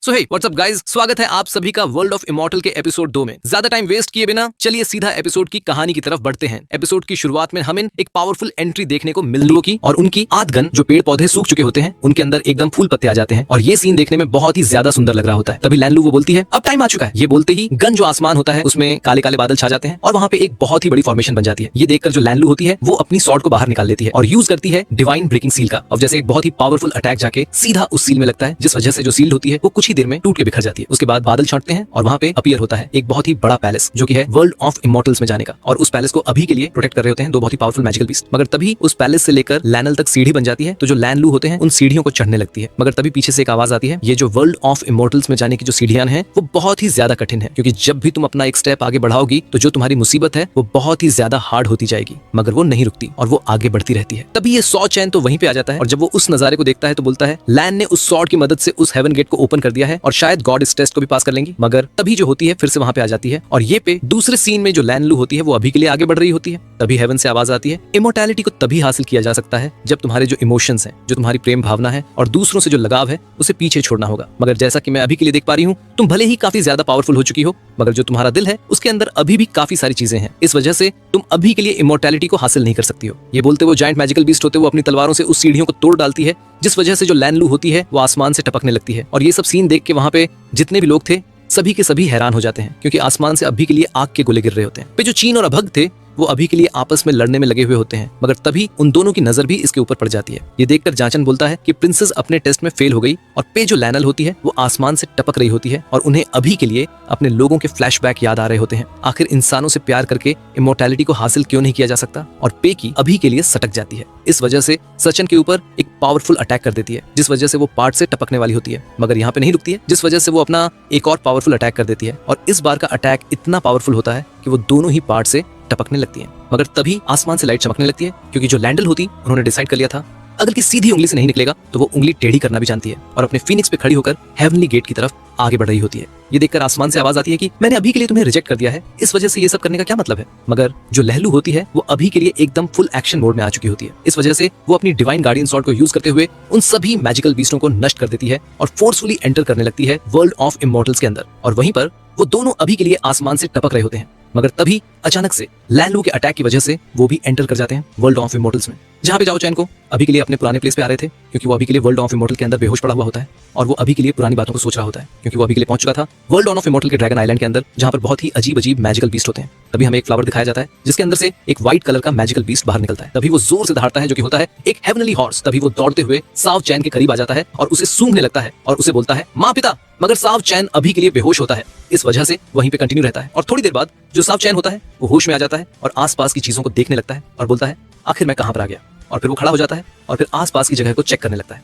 सो hey what's up guys, स्वागत है आप सभी का वर्ल्ड ऑफ इमॉर्टल के एपिसोड 2 में। ज्यादा टाइम वेस्ट किए बिना चलिए सीधा एपिसोड की कहानी की तरफ बढ़ते हैं। एपिसोड की शुरुआत में हमें एक पावरफुल एंट्री देखने को मिल की और उनकी आदगन जो पेड़ पौधे सूख चुके होते हैं उनके अंदर एकदम फूल पत्ते आ जाते हैं और ये सीन देखने में बहुत ही ज्यादा सुंदर लग रहा होता है। तभी लैनलू वो बोलती है अब टाइम आ चुका है। ये बोलते ही गन जो आसमान होता है उसमें काले काले बादल छा जाते हैं और वहाँ पे एक बहुत ही बड़ी फॉर्मेशन बन जाती है। ये देखकर जो लैनलू होती है वो अपनी स्वॉर्ड को बाहर निकाल लेती है और यूज करती है डिवाइन ब्रेकिंग सील का। अब जैसे एक बहुत ही पावरफुल अटैक जाके सीधा उस सील में लगता है, जिस वजह से जो सील्ड होती है वो कुछ ही देर में टूट के बिखर जाती है। उसके बाद बादल छांटते हैं और वहाँ पे अपीयर होता है एक बहुत ही बड़ा पैलेस जो कि है वर्ल्ड ऑफ इमॉर्टल्स में जाने का। और उस पैलेस को अभी के लिए प्रोटेक्ट कर रहे होते हैं दो बहुत ही पावरफुल मैजिकल बीस्ट। मगर तभी उस पैलेस से लेकर लैनल तक सीढ़ी बन जाती है, तो जो लैनलू होते हैं उन सीढ़ियों को चढ़ने लगती है। मगर तभी पीछे से एक आवाज आती है, ये जो वर्ल्ड ऑफ इमॉर्टल्स में जाने की जो सीढ़ियां हैं वो बहुत ही ज्यादा कठिन है, क्योंकि जब भी तुम अपना एक स्टेप आगे बढ़ाओगी तो जो तुम्हारी मुसीबत है वो बहुत ही ज्यादा हार्ड होती जाएगी। मगर वो नहीं रुकती और वो आगे बढ़ती रहती है। तभी ये सॉ चैन तो वहीं पे आ जाता है और जब वो उस नजारे को देखता है तो बोलता है लैन ने उस सॉर्ड की मदद से उस हेवन गेट को ओपन कर दिया है और शायद गॉड इस टेस्ट को भी पास कर लेंगी। मगर तभी जो होती है फिर से वहां पे आ जाती है और ये पे दूसरे सीन में जो लैनलू होती है वो अभी के लिए आगे बढ़ रही होती है। तभी हेवन से आवाज आती है, इमोर्टैलिटी को तभी हासिल किया जा सकता है जब तुम्हारे जो इमोशंस हैं, जो तुम्हारी प्रेम भावना है और दूसरों से जो लगाव है उसे पीछे छोड़ना होगा। मगर जैसा कि मैं अभी के लिए देख पा रही हूँ, तुम भले ही काफी ज्यादा पावरफुल हो चुकी हो, मगर जो तुम्हारा दिल है उसके अंदर अभी भी काफी सारी चीजें हैं। इस वजह से तुम अभी के लिए इमोर्टैलिटी को हासिल नहीं कर सकती हो। ये बोलते वो जायंट मैजिकल बीस्ट होते वो अपनी तलवारों से उस सीढ़ियों को तोड़ डालती है, जिस वजह से जो लैनलू होती है वो आसमान से टपकने लगती है। और ये सब सीन देख के वहां पे जितने भी लोग थे सभी के सभी हैरान हो जाते हैं, क्योंकि आसमान से अभी के लिए आग के गोले गिर रहे होते हैं। पे जो चीन और अभग थे वो अभी के लिए आपस में लड़ने में लगे हुए होते हैं। मगर तभी उन दोनों की नजर भी इसके ऊपर पड़ जाती है। ये देखकर जांचन बोलता है कि प्रिंसेस अपने टेस्ट में फेल हो गई और पे जो लैनल होती है वो आसमान से टपक रही होती है और उन्हें अभी के लिए अपने लोगों के फ्लैशबैक याद आ रहे होते हैं। आखिर इंसानों से प्यार करके इमोर्टैलिटी को हासिल क्यों नहीं किया जा सकता। और पे की अभी के लिए सटक जाती है। इस वजह से सचिन के ऊपर एक पावरफुल अटैक कर देती है, जिस वजह से वो पार्ट से टपकने वाली होती है। मगर यहाँ पे नहीं रुकती है, जिस वजह से वो अपना एक और पावरफुल अटैक कर देती है और इस बार का अटैक इतना पावरफुल होता है कि वो दोनों ही पार्ट से टपकने लगती है। मगर तभी आसमान से लाइट चमकने लगती है, क्योंकि जो लैंडल होती उन्होंने डिसाइड कर लिया था अगर कि सीधी उंगली से नहीं निकलेगा तो वो उंगली टेढ़ी करना भी जानती है और अपने फीनिक्स पे खड़ी होकर हेवनली गेट की तरफ आगे बढ़ रही होती है। ये देखकर आसमान से आवाज आती है कि मैंने अभी के लिए तुम्हें रिजेक्ट कर दिया है, इस वजह से ये सब करने का क्या मतलब है। मगर जो लहलू होती है वो अभी के लिए एकदम फुल एक्शन मोड में आ चुकी होती है। इस वजह से वो अपनी डिवाइन गार्डियन स्वॉर्ड को यूज करते हुए उन सभी मैजिकल बीस्टों को नष्ट कर देती है और फोर्सफुली एंटर करने लगती है वर्ल्ड ऑफ इमॉर्टल्स के अंदर। और वहीं पर वो दोनों अभी के लिए आसमान से टपक रहे होते हैं। मगर तभी अचानक से लैनलू के अटैक की वजह से वो भी एंटर कर जाते हैं वर्ल्ड ऑफ इमॉर्टल्स में, जहां पे जाओ चैन को अभी के लिए अपने पुराने प्लेस पे आ रहे थे, क्योंकि वो अभी के लिए वर्ल्ड ऑफ इमॉर्टल के अंदर बेहोश पड़ा हुआ होता है और वो अभी के लिए पुरानी बातों को सोच रहा होता है, क्योंकि वो अभी के लिए पहुंच चुका था वर्ल्ड ऑफ इमॉर्टल के ड्रैगन आइलैंड के अंदर, जहां पर बहुत ही अजीब अजीब मैजिकल बीस्ट होते हैं। तभी हमें एक फ्लावर दिखाया जाता है जिसके अंदर से एक व्हाइट कलर का मैजिकल बीस्ट बाहर निकलता है। तभी वो जोर से दहाड़ता है जो कि होता है एक हेवनली हॉर्स। तभी वो दौड़ते हुए साव चैन के करीब आ जाता है और उसे सूंघने लगता है और उसे बोलता है माँ पिता। मगर साव चैन अभी के लिए बेहोश होता है, इस वजह से वहीं पे कंटिन्यू रहता है और थोड़ी देर बाद जो साव चैन होता है वो होश में आ जाता है और आसपास की चीजों को देखने लगता है और बोलता है आखिर मैं कहां पर आ गया। और फिर वो खड़ा हो जाता है और फिर आसपास की जगह को चेक करने लगता है।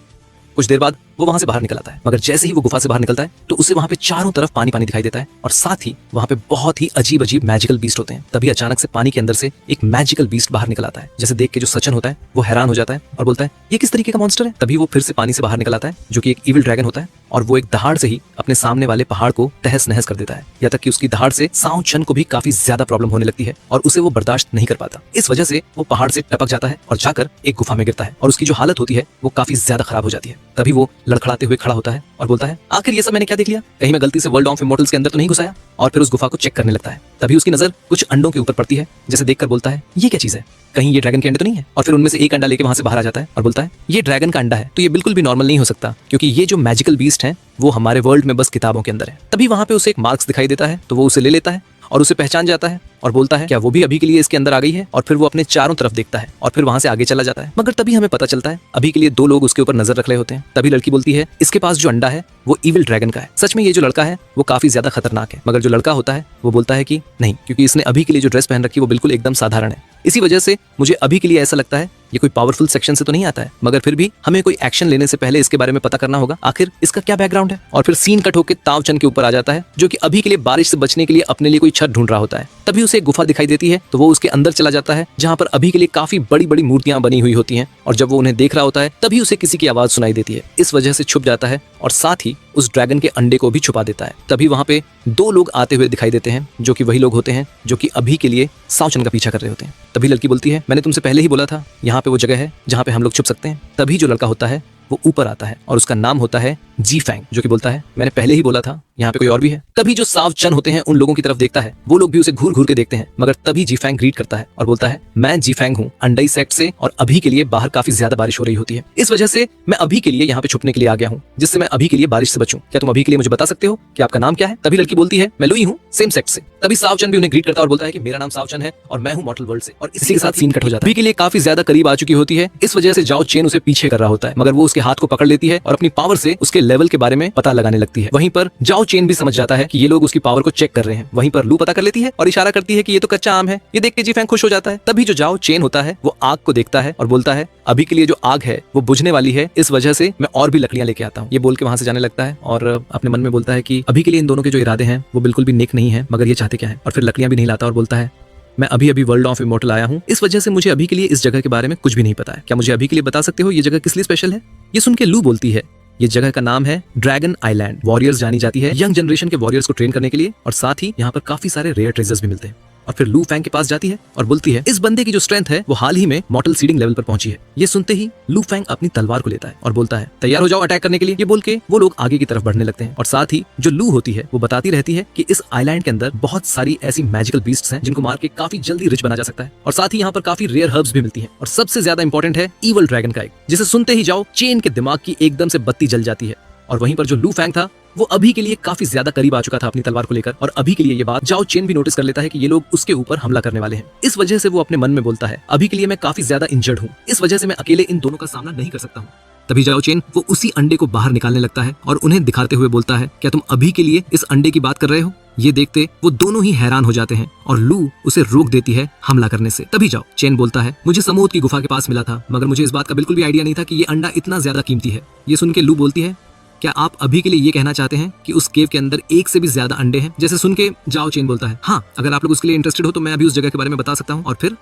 कुछ देर बाद वो वहां से बाहर निकल आता है, मगर जैसे ही वो गुफा से बाहर निकलता है तो उसे वहां पे चारों तरफ पानी पानी दिखाई देता है और साथ ही वहां पे बहुत ही अजीब अजीब मैजिकल बीस्ट होते हैं। तभी अचानक से पानी के अंदर से एक मैजिकल बीस्ट बाहर निकल आता है, जैसे देख के जो सचिन होता है वो हैरान हो जाता है और बोलता है ये किस तरीके का मॉन्स्टर है। तभी वो फिर से पानी से बाहर निकल आता है जो कि एक इविल ड्रैगन होता है और वो एक दहाड़ से ही अपने सामने वाले पहाड़ को तहस नहस कर देता है। यहाँ तक कि उसकी दहाड़ से साव चैन को भी काफी ज्यादा प्रॉब्लम होने लगती है और उसे वो बर्दाश्त नहीं कर पाता। इस वजह से वो पहाड़ से टपक जाता है और जाकर एक गुफा में गिरता है और उसकी जो हालत होती है वो काफी ज्यादा खराब हो जाती है। तभी वो लड़खड़ाते हुए खड़ा होता है और बोलता है आखिर ये सब मैंने क्या देख लिया, कहीं मैं गलती से वर्ल्ड ऑफ इमॉर्टल्स के अंदर तो नहीं घुसाया। और फिर उस गुफा को चेक करने लगता है। तभी उसकी नजर कुछ अंडों के ऊपर पड़ती है, जैसे देखकर बोलता है ये क्या चीज है, कहीं ये ड्रैगन के अंडे तो नहीं है। और फिर उनमें से एक अंडा लेके वहां से बाहर आ जाता है और बोलता है ये ड्रैगन का अंडा है, तो ये बिल्कुल भी नॉर्मल नहीं हो सकता, क्योंकि ये जो मैजिकल बीस्ट है वो हमारे वर्ल्ड में बस किताबों के अंदर है। तभी वहां पे उसे एक मार्क्स दिखाई देता है, तो वो उसे ले लेता है और उसे पहचान जाता है और बोलता है क्या वो भी अभी के लिए इसके अंदर आ गई है। और फिर वो अपने चारों तरफ देखता है और फिर वहां से आगे चला जाता है। मगर तभी हमें पता चलता है अभी के लिए दो लोग उसके ऊपर नजर रख रहे होते हैं। तभी लड़की बोलती है इसके पास जो अंडा है वो इविल ड्रैगन का है। सच में ये जो लड़का है वो काफी ज्यादा खतरनाक है। मगर जो लड़का होता है वो बोलता है कि नहीं, क्योंकि इसने अभी के लिए जो ड्रेस पहन रखी वो बिल्कुल एकदम साधारण है। इसी वजह से मुझे अभी के लिए ऐसा लगता है ये कोई पावरफुल सेक्शन से तो नहीं आता है, मगर फिर भी हमें कोई एक्शन लेने से पहले इसके बारे में पता करना होगा आखिर इसका क्या बैकग्राउंड है। और फिर सीन कट होकर तावचंद के ऊपर आ जाता है, जो कि अभी के लिए बारिश से बचने के लिए अपने लिए कोई छत ढूंढ रहा होता है। तभी उसे एक गुफा दिखाई देती है, तो वो उसके अंदर चला जाता है, जहाँ पर अभी के लिए काफी बड़ी बड़ी मूर्तियां बनी हुई होती हैं। और जब वो उन्हें देख रहा होता है तभी उसे किसी की आवाज सुनाई देती है। इस वजह से छुप जाता है और साथ ही उस ड्रैगन के अंडे को भी छुपा देता है। तभी वहां पे दो लोग आते हुए दिखाई देते हैं, जो कि वही लोग होते हैं जो कि अभी के लिए सावचंद का पीछा कर रहे होते हैं। तभी लड़की बोलती है मैंने तुमसे पहले ही बोला था यहाँ पे वो जगह है जहाँ पे हम लोग छुप सकते हैं। तभी जो लड़का होता है वो ऊपर आता है और उसका नाम होता है जी फैंग, जो कि बोलता है मैंने पहले ही बोला था यहाँ पे कोई और भी है। तभी जो साव चन होते हैं उन लोगों की तरफ देखता है, वो लोग भी उसे घूर घूर के देखते हैं, मगर तभी जी फैंग ग्रीट करता है और बोलता है मैं जी फैंग हूँ अंडई सेक्ट से, और अभी के लिए बाहर काफी ज्यादा बारिश हो रही होती है, इस वजह से मैं अभी के लिए यहाँ पे छुपने के लिए आ गया हूँ, जिससे मैं अभी के लिए बारिश से बचूं। क्या तुम अभी के लिए मुझे बता सकते हो कि आपका नाम क्या है? तभी लड़की बोलती है मैं लुई हूँ, सेम सेक्ट से। तभी सावचन भी उन्हें ग्रीट करता है और बोलता है कि मेरा नाम सावचन है और मैं हूँ मॉर्टल वर्ल्ड से, और इसी के साथ सीन कट हो जाता है। अभी के लिए काफी ज्यादा करीब आ चुकी होती है, इस वजह से जाओ चेन उसे पीछे कर रहा होता है, मगर वो उसके हाथ को पकड़ लेती है और अपनी पावर से उसके लेवल के बारे में पता लगाने लगती है। वहीं पर जाओ चेन भी समझ जाता है कि ये लोग उसकी पावर को चेक कर रहे हैं। वहीं पर लू पता कर लेती है और इशारा करती है कि ये तो कच्चा आम है। ये देख के जी फैंग खुश हो जाता है। तभी जो जाओ चेन होता है वो आग को देखता है और बोलता है अभी के लिए जो आग है वो बुझने वाली है, इस वजह से मैं और भी लकड़ियां लेके आता हूँ। ये बोल के वहां से जाने लगता है और अपने मन में बोलता है कि अभी के लिए इन दोनों के जो इरादे हैं वो बिल्कुल भी नेक नहीं है, मगर ये चाहते क्या है, और फिर लकड़ियां भी नहीं लाता और बोलता है मैं अभी अभी वर्ल्ड ऑफ इमॉर्टल आया हूँ, इस वजह से मुझे अभी के लिए इस जगह के बारे में कुछ भी नहीं पता है। क्या मुझे अभी के लिए बता सकते हो ये जगह किस लिए स्पेशल है? ये सुन के लू बोलती है ये जगह का नाम है ड्रैगन आइलैंड। वॉरियर्स जानी जाती है यंग जनरेशन के वॉरियर्स को ट्रेन करने के लिए, और साथ ही यहाँ पर काफी सारे रेयर ट्रेजर्स भी मिलते हैं। और फिर लू फैंग के पास जाती है और बोलती है इस बंदे की जो स्ट्रेंथ है वो हाल ही में मॉर्टल सीडिंग लेवल पर पहुंची है। ये सुनते ही लू फैंग अपनी तलवार को लेता है और बोलता है तैयार हो जाओ अटैक करने के लिए। ये बोल के वो लोग आगे की तरफ बढ़ने लगते हैं, और साथ ही जो लू होती है वो बताती रहती है कि इस आइलैंड के अंदर बहुत सारी ऐसी मैजिकल बीस्ट्स हैं जिनको मार के काफी जल्दी रिच बना जा सकता है, और साथ ही यहाँ पर काफी रेयर हर्ब्स भी मिलती है, और सबसे ज्यादा इंपॉर्टेंट है ईवल ड्रैगन का एग, जिसे सुनते ही जाओ चेन के दिमाग की एकदम से बत्ती जल जाती है। और वहीं पर जो लू फैंग था वो अभी के लिए काफी ज्यादा करीब आ चुका था अपनी तलवार को लेकर, और अभी के लिए ये बात जाओ चेन भी नोटिस कर लेता है कि ये लोग उसके ऊपर हमला करने वाले हैं। इस वजह से वो अपने मन में बोलता है अभी के लिए मैं काफी ज्यादा इंजर्ड हूँ, इस वजह से मैं अकेले इन दोनों का सामना नहीं कर सकता हूँ। तभी जाओ चेन वो उसी अंडे को बाहर निकालने लगता है और उन्हें दिखाते हुए बोलता है क्या तुम अभी के लिए इस अंडे की बात कर रहे हो? ये देखते वो दोनों ही हैरान हो जाते हैं और लू उसे रोक देती है हमला करने से। तभी जाओ चेन बोलता है मुझे समूद की गुफा के पास मिला था, मगर मुझे इस बात का बिल्कुल भी आइडिया नहीं था कि ये अंडा इतना ज्यादा कीमती है। ये सुन के लू बोलती है क्या आप अभी के लिए ये कहना चाहते हैं कि उस केव के अंदर एक से भी ज्यादा अंडे हैं? जैसे सुन के जाओ चेन बोलता है हाँ, अगर आप लोग उसके लिए इंटरेस्टेड हो तो मैं अभी उस जगह के बारे में बता सकता हूँ। और फिर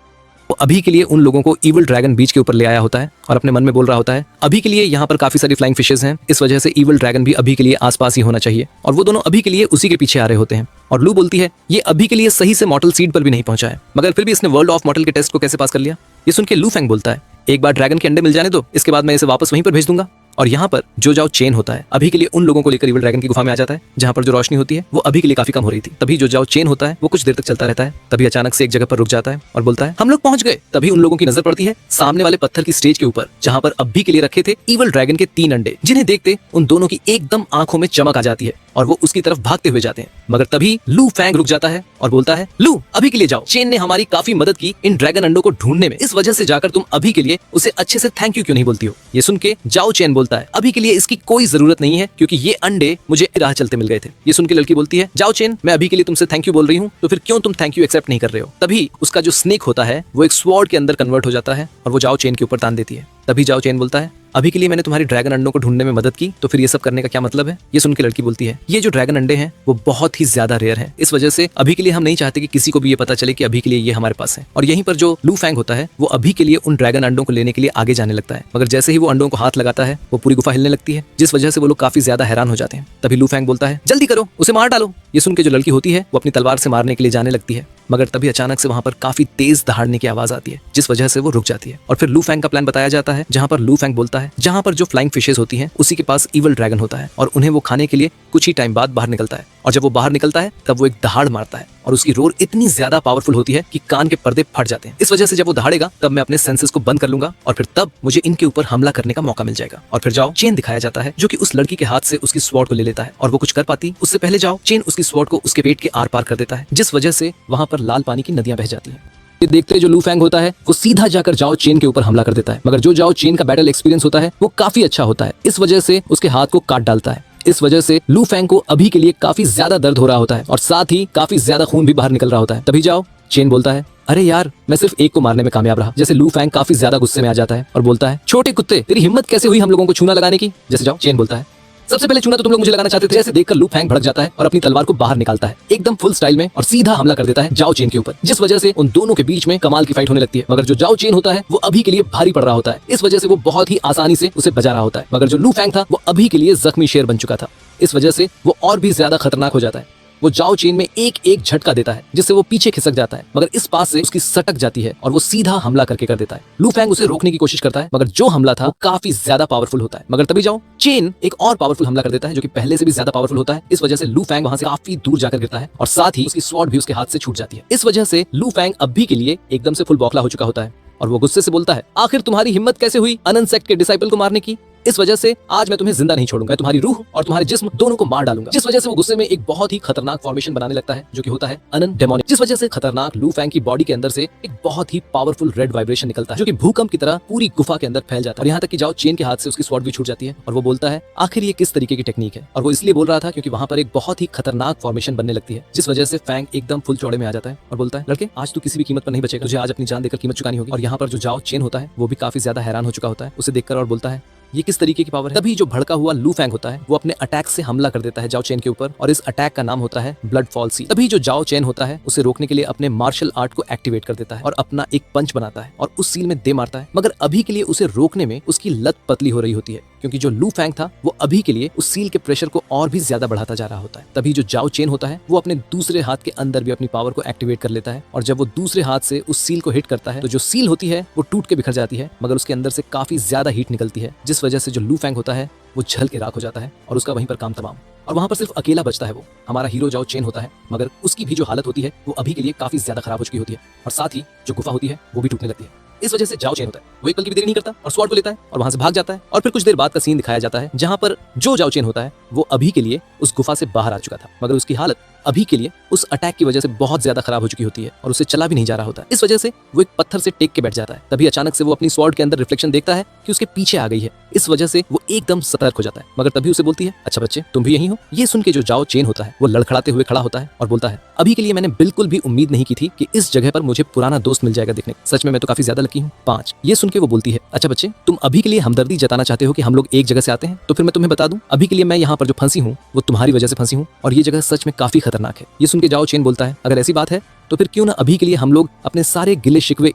वो अभी के लिए उन लोगों को ईवल ड्रैगन बीच के ऊपर ले आया होता है और अपने मन में बोल रहा होता है अभी के लिए यहाँ पर काफी सारी फ्लाइंग फिशेस हैं, इस वजह से ईवल ड्रैगन भी अभी के लिए आसपास ही होना चाहिए, और वो दोनों अभी के लिए उसी के पीछे आ रहे होते हैं। और लू बोलती है ये अभी के लिए सही से मॉर्टल सीड पर भी नहीं पहुंचा है, मगर फिर भी इसने वर्ल्ड ऑफ मॉर्टल के टेस्ट को कैसे पास कर लिया? ये सुन के लू फैंग बोलता है एक बार ड्रैगन के अंडे मिल जाने दो, इसके बाद मैं इसे वापस वहीं पर भेज दूंगा। और यहाँ पर जो जाओ चेन होता है अभी के लिए उन लोगों को लेकर ईवल ड्रैगन की गुफा में आ जाता है, जहाँ पर जो रोशनी होती है वो अभी के लिए काफी कम हो रही थी। तभी जो जाओ चेन होता है वो कुछ देर तक चलता रहता है, तभी अचानक से एक जगह पर रुक जाता है और बोलता है हम लोग पहुंच गए। तभी उन लोगों की नजर पड़ती है सामने वाले पत्थर की स्टेज के ऊपर, जहाँ पर अभी के लिए रखे थे ईवल ड्रैगन के 3 अंडे, जिन्हें देखते उन दोनों की एकदम आंखों में चमक आ जाती है और वो उसकी तरफ भागते हुए जाते हैं। मगर तभी लू फैंग रुक जाता है और बोलता है लू अभी के लिए जाओ, चेन ने हमारी काफी मदद की इन ड्रैगन अंडों को ढूंढने में, इस वजह से जाकर तुम अभी के लिए उसे अच्छे से थैंक यू क्यों नहीं बोलती हो? ये सुन के जाओ चेन बोलता है अभी के लिए इसकी कोई जरूरत नहीं है क्योंकि ये अंडे मुझे राह चलते मिल गए थे। ये सुन के लड़की बोलती है जाओ चेन मैं अभी के लिए तुमसे थैंक यू बोल रही हूँ, तो फिर क्यों तुम थैंक यू एक्सेप्ट नहीं कर रहे हो? तभी उसका जो स्नेक होता है वो एक स्वॉर्ड के अंदर कन्वर्ट हो जाता है और वो जाओ चेन के ऊपर तान देती है। तभी जाओ चेन बोलता है अभी के लिए मैंने तुम्हारी ड्रैगन अंडों को ढूंढने में मदद की, तो फिर ये सब करने का क्या मतलब है? ये सुन के लड़की बोलती है ये जो ड्रैगन अंडे हैं वो बहुत ही ज्यादा रेयर हैं, इस वजह से अभी के लिए हम नहीं चाहते कि किसी को भी ये पता चले कि अभी के लिए ये हमारे पास है। और यहीं पर जो लू फैंग होता है वो अभी के लिए उन ड्रैगन अंडों को लेने के लिए आगे जाने लगता है, मगर जैसे ही वो अंडों को हाथ लगाता है वो पूरी गुफा हिलने लगती है, जिस वजह से वो लोग काफी ज्यादा हैरान हो जाते हैं। तभी लू फैंग बोलता है जल्दी करो उसे मार डालो। ये सुन के जो लड़की होती है वो अपनी तलवार से मारने के लिए जाने लगती है, मगर तभी अचानक से वहां पर काफी तेज दहाड़ने की आवाज आती है, जिस वजह से वो रुक जाती है। और फिर लू फैंग का प्लान बताया जाता है, जहां पर लू फैंग बोलता है जहां पर जो फ्लाइंग फिशेस होती हैं उसी के पास ईवल ड्रैगन होता है और उन्हें वो खाने के लिए कुछ ही टाइम बाद बाहर निकलता है। और जब वो बाहर निकलता है तब वो एक दहाड़ मारता है और उसकी रोर इतनी ज्यादा पावरफुल होती है कि कान के पर्दे फट जाते हैं। इस वजह से जब वो दहाड़ेगा तब मैं अपने सेंसेस को बंद कर लूंगा और फिर तब मुझे इनके ऊपर हमला करने का मौका मिल जाएगा। और फिर जाओ चेन दिखाया जाता है जो कि उस लड़की के हाथ से उसकी स्वॉर्ड को ले लेता है, और वो कुछ कर पाती उससे पहले जाओ चेन उसकी स्वॉर्ड को उसके पेट के आर पार कर देता है, जिस वजह से वहां पर लाल पानी की नदियां बह जाती हैं। ये देखते जो लू फैंग होता है वो सीधा जाकर जाओ चेन के ऊपर हमला कर देता है, मगर जो जाओ चेन का बैटल एक्सपीरियंस होता है वो काफी अच्छा होता है, इस वजह से उसके हाथ को काट डालता है। इस वजह से लू फैंग को अभी के लिए काफी ज्यादा दर्द हो रहा होता है और साथ ही काफी ज्यादा खून भी बाहर निकल रहा होता है। तभी जाओ चेन बोलता है अरे यार मैं सिर्फ एक को मारने में कामयाब रहा। जैसे लू फैंग काफी ज्यादा गुस्से में आ जाता है और बोलता है छोटे कुत्ते तेरी हिम्मत कैसे हुई हम लोगों को छूना लगाने की? जैसे जाओ चेन बोलता है सबसे पहले चूना तो तुम लोग मुझे लगाना चाहते थे। जैसे देखकर लू फैंग भड़क जाता है और अपनी तलवार को बाहर निकालता है एकदम फुल स्टाइल में और सीधा हमला कर देता है जाओ चेन के ऊपर, जिस वजह से उन दोनों के बीच में कमाल की फाइट होने लगती है। मगर जो जाओ चेन होता है वो अभी के लिए भारी पड़ रहा होता है, इस वजह से वो बहुत ही आसानी से उसे बचा रहा होता है, मगर जो लू फैंग था वो अभी के लिए जख्मी शेर बन चुका था, इस वजह से वो और भी ज्यादा खतरनाक हो जाता है। वो जाओ चेन में एक एक झटका देता है जिससे वो पीछे खिसक जाता है, मगर इस पास से उसकी सटक जाती है और वो सीधा हमला करके कर देता है। लू फैंग उसे रोकने की कोशिश करता है, मगर जो हमला था वो काफी ज्यादा पावरफुल होता है। मगर तभी जाओ चेन एक और पावरफुल हमला कर देता है जो कि पहले से भी ज्यादा पावरफुल होता है। इस वजह से लू फैंग वहां से काफी दूर जाकर गिरता है और साथ ही उसकी स्वॉर्ड भी उसके हाथ से छूट जाती है। इस वजह से लू फैंग अभी के लिए एकदम से फुल बौखला हो चुका होता है और वो गुस्से से बोलता है, आखिर तुम्हारी हिम्मत कैसे हुई अनंत सेक्ट के डिसाइपल को मारने की? इस वजह से आज मैं तुम्हें जिंदा नहीं छोड़ूंगा, मैं तुम्हारी रूह और तुम्हारे जिस्म दोनों को मार डालूंगा। जिस वजह से वो गुस्से में एक बहुत ही खतरनाक फॉर्मेशन बनाने लगता है जो कि होता है अनंत डेमोनिक। जिस वजह से खतरनाक लू फैंग की बॉडी के अंदर से एक बहुत ही पावरफुल रेड वाइब्रेशन निकलता है जो कि भूकंप की तरह पूरी गुफा के अंदर फैल जाता है और यहाँ तक कि जाओ चेन के हाथ से उसकी स्वॉर्ड भी छूट जाती है और वो बोलता है, आखिर ये किस तरीके की टेक्निक है? और वो इसलिए बोल रहा था क्योंकि वहाँ पर एक बहुत ही खतरनाक फॉर्मेशन बनने लगती है जिस वजह से फैंग एकदम फुल चौड़े में आ जाता है और बोलता है, लड़के आज तू किसी भी कीमत पर नहीं बचेगा, तुझे आज अपनी जान देकर कीमत चुकानी होगी। और यहाँ पर जो जाओ चेन होता है वो भी काफी ज्यादा हैरान हो चुका होता है उसे देखकर और बोलता है, ये किस तरीके की पावर है? तभी जो भड़का हुआ लू फैंग होता है वो अपने अटैक से हमला कर देता है जाओ चेन के ऊपर और इस अटैक का नाम होता है ब्लड फॉल सी। तभी जो जाओ चेन होता है उसे रोकने के लिए अपने मार्शल आर्ट को एक्टिवेट कर देता है और अपना एक पंच बनाता है और उस सील में दे मारता है। मगर अभी के लिए उसे रोकने में उसकी लत पतली हो रही होती है क्योंकि जो लू फैंग था वो अभी के लिए उस सील के प्रेशर को और भी ज्यादा बढ़ाता जा रहा होता है। तभी जो जाओ चेन होता है वो अपने दूसरे हाथ के अंदर भी अपनी पावर को एक्टिवेट कर लेता है और जब वो दूसरे हाथ से उस सील को हिट करता है तो जो सील होती है वो टूट के बिखर जाती है, मगर उसके अंदर से काफी ज्यादा हीट निकलती है जिस वजह से जो लू फैंग होता है वो जल के राख हो जाता है और उसका वहीं पर काम तमाम। और वहां पर सिर्फ अकेला बचता है वो हमारा हीरो जाओ चेन होता है, मगर उसकी भी जो हालत होती है वो अभी के लिए काफी ज्यादा खराब हो चुकी होती है और साथ ही जो गुफा होती है वो भी टूटने लगती है। इस वजह से जाओ चेन होता है वो एक पल की भी देरी नहीं करता और स्वॉर्ड को लेता है और वहां से भाग जाता है। और फिर कुछ देर बाद का सीन दिखाया जाता है जहां पर जो जाओ चेन होता है वो अभी के लिए उस गुफा से बाहर आ चुका था, मगर उसकी हालत अभी के लिए उस अटैक की वजह से बहुत ज्यादा खराब हो चुकी होती है और उसे चला भी नहीं जा रहा होता है। इस वजह से वो एक पत्थर से टेक के बैठ जाता है। तभी अचानक से वो अपनी स्वॉर्ड के अंदर रिफ्लेक्शन देखता है कि उसके पीछे आ गई है। इस वजह से वो एकदम सतर्क हो जाता है, मगर तभी उसे बोलती है, अच्छा बच्चे तुम भी यही हो? ये सुन के जो जाओ चेन होता है वो लड़खड़ाते हुए खड़ा होता है और बोलता है, अभी के लिए मैंने बिल्कुल भी उम्मीद नहीं की थी कि इस जगह पर मुझे पुराना दोस्त मिल जाएगा देखने, सच में मैं तो काफी ज्यादा लकी हूँ। 5 ये सुन के वो बोलती है, अच्छा बच्चे तुम अभी के लिए हमदर्दी जताना चाहते हो कि हम लोग एक जगह से आते हैं, तो फिर मैं तुम्हें बता दूं अभी के लिए मैं यहाँ पर जो फंसी हूँ वो तुम्हारी वजह से फंसी हूँ और ये जगह सच में काफी खतरनाक है। ये सुन के जाओ चेन बोलता है, अगर ऐसी बात है तो फिर क्यों ना अभी के लिए हम लोग अपने सारे गिले शिकवे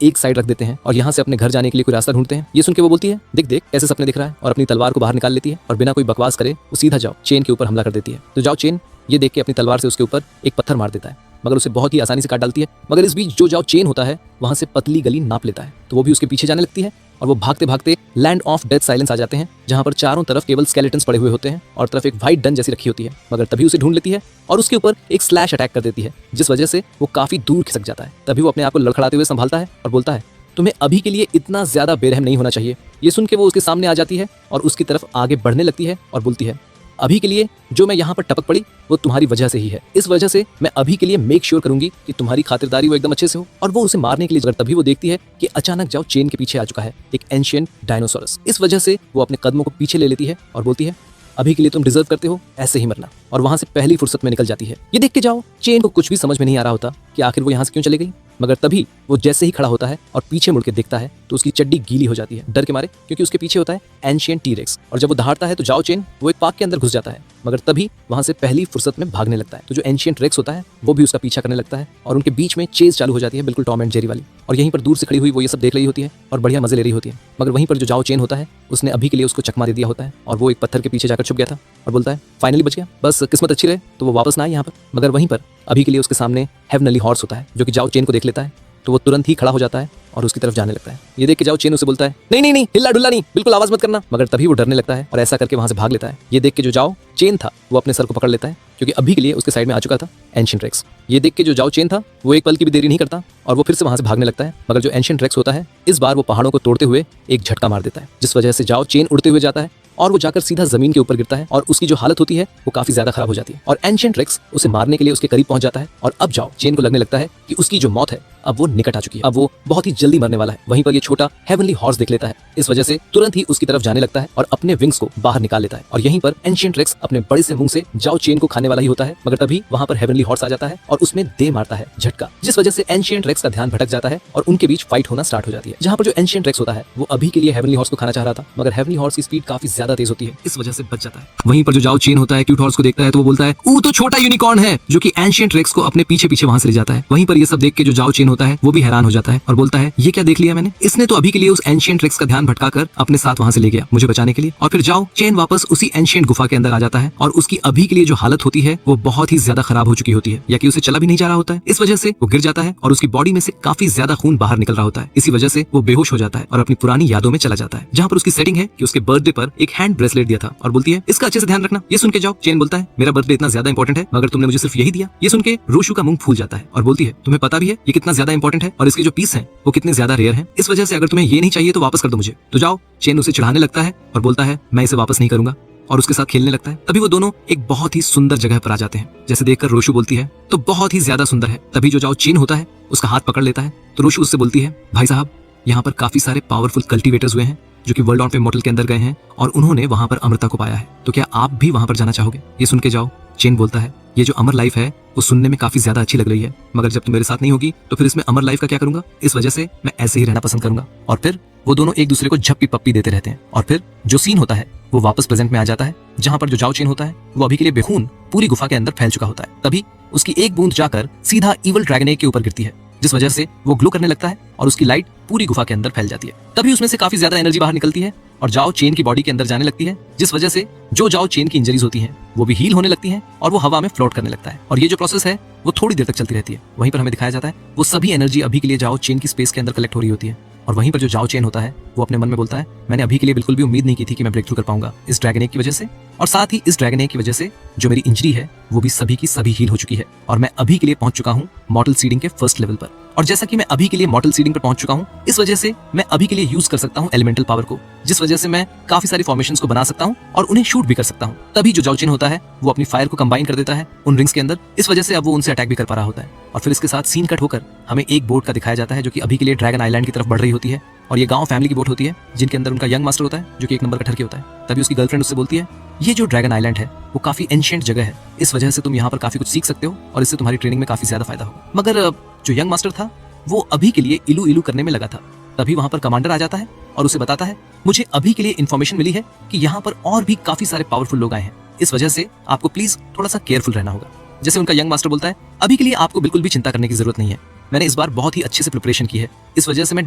एक साइड रख देते हैं और यहाँ से अपने घर जाने के लिए कोई रास्ता ढूंढते हैं। ये सुन के वो बोलती है, देख देख ऐसे सपने दिख रहा है, और अपनी तलवार को बाहर निकाल लेती है और बिना कोई बकवास करे वो सीधा जाओ चेन के ऊपर हमला कर देती है। तो जाओ चेन ये देख के अपनी तलवार से उसके ऊपर एक पत्थर मार देता है, मगर उसे बहुत ही आसानी से काट डालती है। मगर इस बीच जो जाओ चेन होता है वहां से पतली गली नाप लेता है, तो वो भी उसके पीछे जाने लगती है और वो भागते भागते लैंड ऑफ डेथ साइलेंस आ जाते हैं जहां पर चारों तरफ केवल स्केलेटन्स पड़े हुए होते हैं और तरफ एक व्हाइट डन जैसी रखी होती है। मगर तभी उसे ढूंढ लेती है और उसके ऊपर एक स्लैश अटैक कर देती है जिस वजह से वो काफी दूर खिसक जाता है। तभी वो अपने आप को लड़खड़ाते हुए संभालता है और बोलता है, तुम्हें अभी के लिए इतना ज्यादा बेरहम नहीं होना चाहिए। ये सुन के वो उसके सामने आ जाती है और उसकी तरफ आगे बढ़ने लगती है और बोलती है, अभी के लिए जो मैं यहाँ पर टपक पड़ी वो तुम्हारी वजह से ही है। इस वजह से मैं अभी के लिए मेक श्योर करूंगी कि तुम्हारी खातिरदारी वो एकदम अच्छे से हो। और वो उसे मारने के लिए तभी वो देखती है कि अचानक जाओ चेन के पीछे आ चुका है एक एंशिएंट डायनासोरस। इस वजह से वो अपने कदमों को पीछे ले लेती है और बोलती है, अभी के लिए तुम डिजर्व करते हो ऐसे ही मरना, और वहां से पहली फुर्सत में निकल जाती है। ये देख के जाओ चेन को कुछ भी समझ में नहीं आ रहा होता कि आखिर वो यहाँ से क्यों चली गई, मगर तभी वो जैसे ही खड़ा होता है और पीछे मुड़ के देखता है तो उसकी चड्डी गीली हो जाती है डर के मारे, क्योंकि उसके पीछे होता है एंशिएंट टी-रेक्स। और जब वो दहाड़ता है तो जाओ चेन वो एक पार्क के अंदर घुस जाता है, मगर तभी वहां से पहली फुर्सत में भागने लगता है। तो जो एंशिएंट रेक्स होता है वो भी उसका पीछा करने लगता है और उनके बीच में चेज चालू हो जाती है, बिल्कुल टॉम एंड जेरी वाली। और यहीं पर दूर से खड़ी हुई वो ये सब देख रही होती है और बढ़िया मजे ले रही होती है। मगर वहीं पर जो जाओ चेन होता है उसने अभी के लिए उसको चकमा दे दिया होता है और वो एक पत्थर के पीछे जाकर छुप गया था और बोलता है, फाइनली बच गया, बस किस्मत अच्छी रहे तो वो वापस ना आए यहाँ पर। मगर वहीं पर अभी के लिए उसके सामने हेवनली हॉर्स होता है जो कि जाओ चेन को देख लेता है, तो वो तुरंत ही खड़ा हो जाता है और उसकी तरफ जाने लगता है। ये देख के जाओ चेन उसे बोलता है, नहीं नहीं नहीं, हिल्ला डुल्ला नहीं, बिल्कुल आवाज मत करना। मगर तभी वो डरने लगता है और ऐसा करके वहां से भाग लेता है। ये देख के जो जाओ चेन था वो अपने सर को पकड़ लेता है क्योंकि अभी के लिए उसके साइड में आ चुका था एंशिएंट रेक्स। ये देख के जो जाओ चेन था वो एक पल की भी देरी नहीं करता और वो फिर से वहां से भागने लगता है। मगर जो एंशिएंट रेक्स होता है इस बार वो पहाड़ों को तोड़ते हुए एक झटका मार देता है जिस वजह से जाओ चेन उड़ते हुए जाता है और वो जाकर सीधा जमीन के ऊपर गिरता है और उसकी जो हालत होती है वो काफी ज्यादा खराब हो जाती है। और एंशिएंट रेक्स उसे मारने के लिए उसके करीब पहुंच जाता है और अब जाओ चेन को लगने लगता है कि उसकी जो मौत है अब वो निकट आ चुकी है, अब वो बहुत ही जल्दी मरने वाला है। वहीं पर ये छोटा हेवनली हॉर्स देख लेता है, इस वजह से तुरंत ही उसकी तरफ जाने लगता है और अपने विंग्स को बाहर निकाल लेता है। और यहीं पर एंशिएंट रेक्स अपने बड़े से मुंह से जाओ चेन को खाने वाला ही होता है, मगर तभी वहां पर हेवनली हॉर्स आ जाता है और उसमें दे मारता है झटका, जिस वजह से एंशिएंट रेक्स का ध्यान भटक जाता है और उनके बीच फाइट होना स्टार्ट हो जाती है। जहां पर जो एंशिएंट रेक्स होता है वो अभी के लिए हेवनली हॉर्स को खाना चाह रहा था, मगर हेवनली हॉर्स की स्पीड काफी ज्यादा तेज होती है, इस वजह से बच जाता है। वहीं पर जो जाओ चेन होता है क्यूट हॉर्स को देखता है तो वो बोलता है, वो तो छोटा यूनिकॉर्न है, जो कि एंशिएंट रेक्स को अपने पीछे पीछे वहां से ले जाता है। वहीं पर ये सब देख के जो जाओ चेन होता है वो भी हैरान हो जाता है और बोलता है ये क्या देख लिया मैंने, इसने तो अभी के लिए उस एंशिएंट रेक्स का ध्यान भटकाकर अपने साथ वहां से ले गया मुझे बचाने के लिए। और फिर जाओ चेन वापस उसी एंशिएंट गुफा के अंदर आ जाता है और उसकी अभी के लिए जो हालत होती है वो बहुत ही ज्यादा खराब हो चुकी होती है, या कि उसे चला भी नहीं जा रहा होता है। इस वजह से वो गिर जाता है और उसकी बॉडी में से काफी ज्यादा खून बाहर निकल रहा होता है। इसी वजह से वो बेहोश हो जाता है और अपनी पुरानी यादों में चला जाता है, जहाँ पर उसकी सेटिंग है कि उसके बर्थडे पर एक हैंड ब्रेसलेट दिया था और बोलती है इसका अच्छे से ध्यान रखना। ये सुन के जाओ चेन बोलता है मेरा बर्थडे इतना ज्यादा इंपॉर्टेंट है मगर तुमने मुझे सिर्फ यही दिया। ये सुन के रोशु का मुंह फूल जाता है और बोलती है तुम्हें पता भी है ये कितना ज्यादा इंपॉर्टेंट है और इसके जो पीस है वो कितने ज्यादा रेयर है, इस वजह से अगर तुम्हें ये नहीं चाहिए तो वापस कर दो मुझे। तो जाओ चेन उसे चढ़ाने लगता है और बोलता है मैं इसे वापस नहीं करूंगा और उसके साथ खेलने लगता है। तभी वो दोनों एक बहुत ही सुंदर जगह पर आ जाते हैं, जैसे देखकर रोशु बोलती है तो बहुत ही ज्यादा सुंदर है। तभी जो जाओ चेन होता है उसका हाथ पकड़ लेता है तो रोशु उससे बोलती है भाई साहब यहाँ पर काफी सारे पावरफुल कल्टीवेटर्स हुए हैं जो कि वर्ल्ड ऑफ इमॉर्टल के अंदर गए हैं और उन्होंने वहां पर अमरता को पाया है, तो क्या आप भी वहां पर जाना चाहोगे। ये सुन के जाओ चेन बोलता है ये जो अमर लाइफ है वो सुनने में काफी ज्यादा अच्छी लग रही है मगर जब तुम मेरे साथ नहीं होगी तो फिर इसमें अमर लाइफ का क्या करूंगा, इस वजह से मैं ऐसे ही रहना पसंद करूंगा। और फिर वो दोनों एक दूसरे को झप्पी पप्पी देते रहते हैं और फिर जो सीन होता है वो वापस प्रेजेंट में आ जाता है, जहां पर जो जाओ चेन होता है वो अभी के लिए बेखून पूरी गुफा के अंदर फैल चुका होता है। तभी उसकी एक बूंद जाकर सीधा इवल ड्रैगन एग के ऊपर गिरती है, जिस वजह से वो ग्लो करने लगता है और उसकी लाइट पूरी गुफा के अंदर फैल जाती है। तभी उसमें से काफी ज्यादा एनर्जी बाहर निकलती है और जाओ चेन की बॉडी के अंदर जाने लगती है, जिस वजह से जो जाओ चेन की इंजरीज होती हैं वो भी हील होने लगती हैं और वो हवा में फ्लोट करने लगता है। और ये जो प्रोसेस है वो थोड़ी देर तक चलती रहती है। वहीं पर हमें दिखाया जाता है वो सभी एनर्जी अभी के लिए जाओ चेन की स्पेस के अंदर कलेक्ट हो रही होती है और वहीं पर जो जाओ चेन होता है वो अपने मन में बोलता है मैंने अभी के लिए बिल्कुल भी उम्मीद नहीं की थी कि मैं ब्रेक थ्रू कर पाऊंगा इस ड्रैगन एग की वजह से, और साथ ही इस ड्रैगन एग की वजह से जो मेरी इंजरी है वो भी सभी की सभी हील हो चुकी है और मैं अभी के लिए पहुंच चुका हूँ मॉर्टल सीडिंग के फर्स्ट लेवल पर। और जैसा कि मैं अभी के लिए मॉर्टल सीडिंग पर पहुंच चुका हूँ इस वजह से मैं अभी के लिए यूज कर सकता हूँ एलिमेंटल पावर को, जिस वजह से मैं काफी सारी फॉर्मेशंस को बना सकता हूँ और उन्हें शूट भी कर सकता हूँ। तभी जो जाओ चेन होता है वो अपनी फायर को कंबाइन कर देता है उन रिंग्स के अंदर, इस वजह से अब वो उनसे अटैक भी कर पा रहा होता है। और फिर इसके साथ सीन कट होकर हमें एक बोट का दिखाया जाता है जो कि अभी के लिए ड्रैगन आइलैंड की तरफ बढ़ रही होती है और ये गांव फैमिली की बोट होती है जिनके अंदर उनका यंग मास्टर होता है जो कि एक नंबर का ठरकी होता है। तभी उसकी गर्लफ्रेंड उससे बोलती है ये जो ड्रैगन आइलैंड है वो काफी एंशिएंट जगह है, इस वजह से तुम यहाँ पर काफी कुछ सीख सकते हो और इससे तुम्हारी ट्रेनिंग में काफी ज्यादा फायदा होगा। मगर जो यंग मास्टर था वो अभी के लिए इलू इलू करने में लगा था। तभी वहां पर कमांडर आ जाता है और उसे बताता है मुझे अभी के लिए इन्फॉर्मेशन मिली है कि यहाँ पर और भी काफी सारे पावरफुल लोग आए हैं, इस वजह से आपको प्लीज थोड़ा सा केयरफुल रहना होगा। जैसे उनका यंग मास्टर बोलता है अभी के लिए आपको बिल्कुल भी चिंता करने की जरूरत नहीं है, मैंने इस बार बहुत ही अच्छे से प्रिपरेशन की है, इस वजह से मैं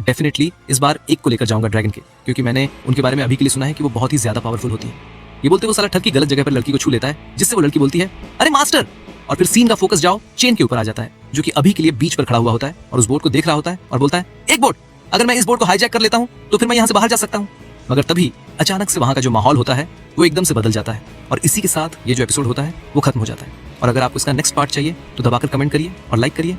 डेफिनेटली इस बार एक को लेकर जाऊंगा ड्रैगन के, क्योंकि मैंने उनके बारे में अभी के लिए सुना है कि वो बहुत ही ज्यादा पावरफुल होती है। ये बोलते वो साला ठग की गलत जगह पर लड़की को छू लेता है, जिससे वो लड़की बोलती है अरे मास्टर, और फिर सीन का फोकस जाओ चेन के ऊपर आ जाता है जो कि अभी के लिए बीच पर खड़ा हुआ होता है और उस बोट को देख रहा होता है और बोलता है एक बोट, अगर मैं इस बोट को हाईजैक कर लेता हूँ तो फिर मैं यहाँ से बाहर जा सकता हूँ। मगर तभी अचानक से वहां का जो माहौल होता है वो एकदम से बदल जाता है और इसी के साथ ये जो एपिसोड होता है वो खत्म हो जाता है। और अगर आपको इसका नेक्स्ट पार्ट चाहिए तो दबाकर कमेंट करिए और लाइक करिए।